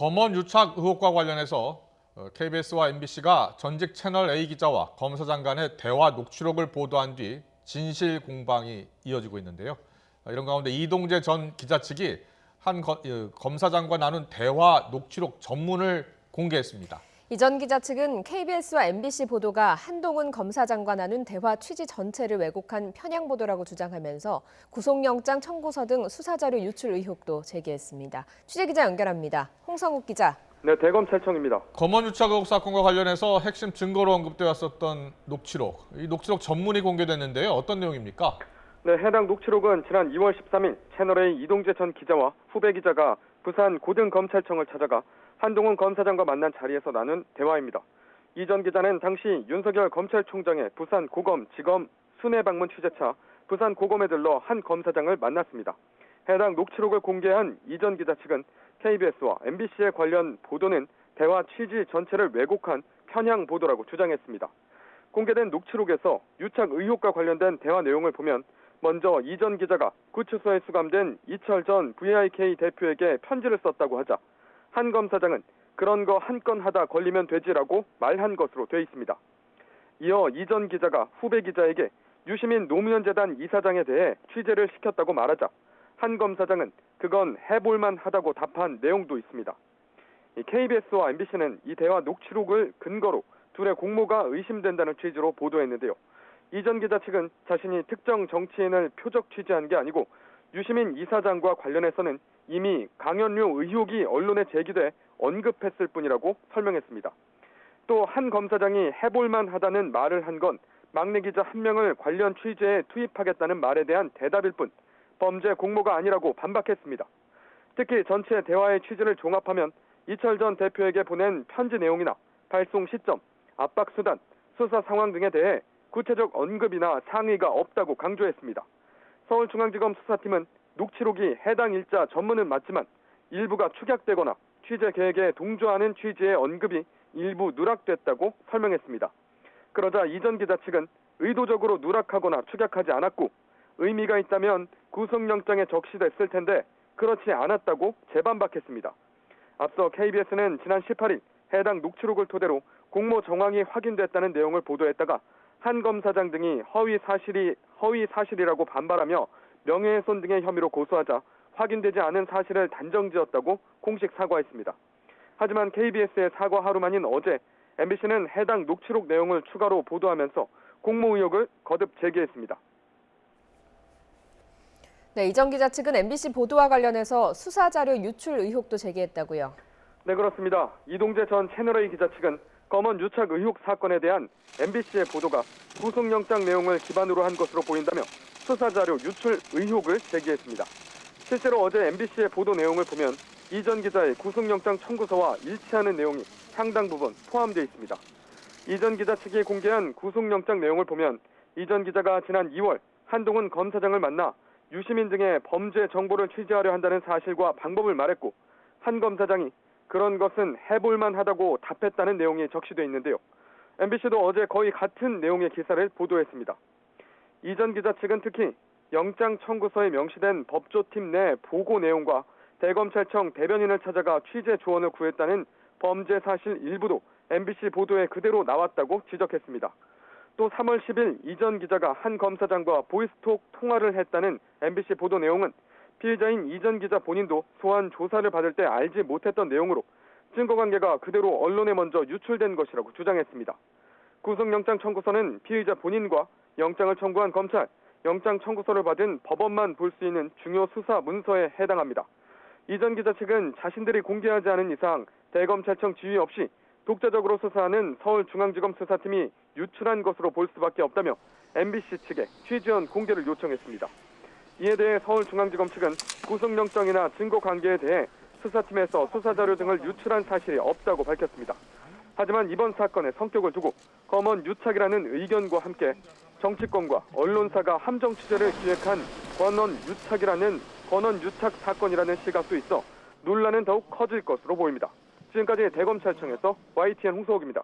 검언 유착 의혹과 관련해서 KBS와 MBC가 전직 채널 A 기자와 검사장 간의 대화 녹취록을 보도한 뒤 진실 공방이 이어지고 있는데요. 이런 가운데 이동재 전 기자 측이 한 검사장과 나눈 대화 녹취록 전문을 공개했습니다. 이 전 기자 측은 KBS와 MBC 보도가 한동훈 검사장과 나눈 대화 취지 전체를 왜곡한 편향 보도라고 주장하면서 구속영장 청구서 등 수사자료 유출 의혹도 제기했습니다. 취재기자 연결합니다. 홍성욱 기자. 네, 대검찰청입니다. 검언 유착 의혹 사건과 관련해서 핵심 증거로 언급되었었던 녹취록, 이 녹취록 전문이 공개됐는데요. 어떤 내용입니까? 네, 해당 녹취록은 지난 2월 13일 채널A 이동재 전 기자와 후배 기자가 부산 고등검찰청을 찾아가 한동훈 검사장과 만난 자리에서 나눈 대화입니다. 이 전 기자는 당시 윤석열 검찰총장의 부산 고검, 지검 순회 방문 취재차 부산 고검에 들러 한 검사장을 만났습니다. 해당 녹취록을 공개한 이 전 기자 측은 KBS와 MBC의 관련 보도는 대화 취지 전체를 왜곡한 편향 보도라고 주장했습니다. 공개된 녹취록에서 유착 의혹과 관련된 대화 내용을 보면 먼저 이 전 기자가 구치소에 수감된 이철 전 VIK 대표에게 편지를 썼다고 하자 한 검사장은 그런 거 한 건 하다 걸리면 되지라고 말한 것으로 돼 있습니다. 이어 이 전 기자가 후배 기자에게 유시민 노무현재단 이사장에 대해 취재를 시켰다고 말하자 한 검사장은 그건 해볼만 하다고 답한 내용도 있습니다. KBS와 MBC는 이 대화 녹취록을 근거로 둘의 공모가 의심된다는 취지로 보도했는데요. 이 전 기자 측은 자신이 특정 정치인을 표적 취재한 게 아니고 유시민 이사장과 관련해서는 이미 강연료 의혹이 언론에 제기돼 언급했을 뿐이라고 설명했습니다. 또 한 검사장이 해볼만 하다는 말을 한 건 막내 기자 한 명을 관련 취재에 투입하겠다는 말에 대한 대답일 뿐 범죄 공모가 아니라고 반박했습니다. 특히 전체 대화의 취지를 종합하면 이철 전 대표에게 보낸 편지 내용이나 발송 시점, 압박 수단, 수사 상황 등에 대해 구체적 언급이나 상의가 없다고 강조했습니다. 서울중앙지검 수사팀은 녹취록이 해당 일자 전문은 맞지만 일부가 축약되거나 취재 계획에 동조하는 취지의 언급이 일부 누락됐다고 설명했습니다. 그러자 이 전 기자 측은 의도적으로 누락하거나 축약하지 않았고 의미가 있다면 구속영장에 적시됐을 텐데 그렇지 않았다고 재반박했습니다. 앞서 KBS는 지난 18일 해당 녹취록을 토대로 공모 정황이 확인됐다는 내용을 보도했다가 한 검사장 등이 허위 사실이라고 반발하며 명예훼손 등의 혐의로 고소하자 확인되지 않은 사실을 단정지었다고 공식 사과했습니다. 하지만 KBS의 사과 하루 만인 어제 MBC는 해당 녹취록 내용을 추가로 보도하면서 공모 의혹을 거듭 제기했습니다. 네, 이 전 기자 측은 MBC 보도와 관련해서 수사자료 유출 의혹도 제기했다고요. 네, 그렇습니다. 이동재 전 채널A 기자 측은 검언 유착 의혹 사건에 대한 MBC의 보도가 구속영장 내용을 기반으로 한 것으로 보인다며 수사자료 유출 의혹을 제기했습니다. 실제로 어제 MBC의 보도 내용을 보면 이 전 기자의 구속영장 청구서와 일치하는 내용이 상당 부분 포함되어 있습니다. 이 전 기자 측이 공개한 구속영장 내용을 보면 이 전 기자가 지난 2월 한동훈 검사장을 만나 유시민 등의 범죄 정보를 취재하려 한다는 사실과 방법을 말했고 한 검사장이 그런 것은 해볼만 하다고 답했다는 내용이 적시되어 있는데요. MBC도 어제 거의 같은 내용의 기사를 보도했습니다. 이 전 기자 측은 특히 영장 청구서에 명시된 법조팀 내 보고 내용과 대검찰청 대변인을 찾아가 취재 조언을 구했다는 범죄 사실 일부도 MBC 보도에 그대로 나왔다고 지적했습니다. 또 3월 10일 이 전 기자가 한 검사장과 보이스톡 통화를 했다는 MBC 보도 내용은 피의자인 이 전 기자 본인도 소환 조사를 받을 때 알지 못했던 내용으로 증거관계가 그대로 언론에 먼저 유출된 것이라고 주장했습니다. 구속영장 청구서는 피의자 본인과 영장을 청구한 검찰, 영장 청구서를 받은 법원만 볼 수 있는 중요 수사 문서에 해당합니다. 이 전 기자 측은 자신들이 공개하지 않은 이상 대검찰청 지휘 없이 독자적으로 수사하는 서울중앙지검 수사팀이 유출한 것으로 볼 수밖에 없다며 MBC 측에 취재원 공개를 요청했습니다. 이에 대해 서울중앙지검 측은 구속영장이나 증거관계에 대해 수사팀에서 수사자료 등을 유출한 사실이 없다고 밝혔습니다. 하지만 이번 사건의 성격을 두고 검언 유착이라는 의견과 함께 정치권과 언론사가 함정 취재를 기획한 권언 유착 사건이라는 시각도 있어 논란은 더욱 커질 것으로 보입니다. 지금까지 대검찰청에서 YTN 홍성욱입니다.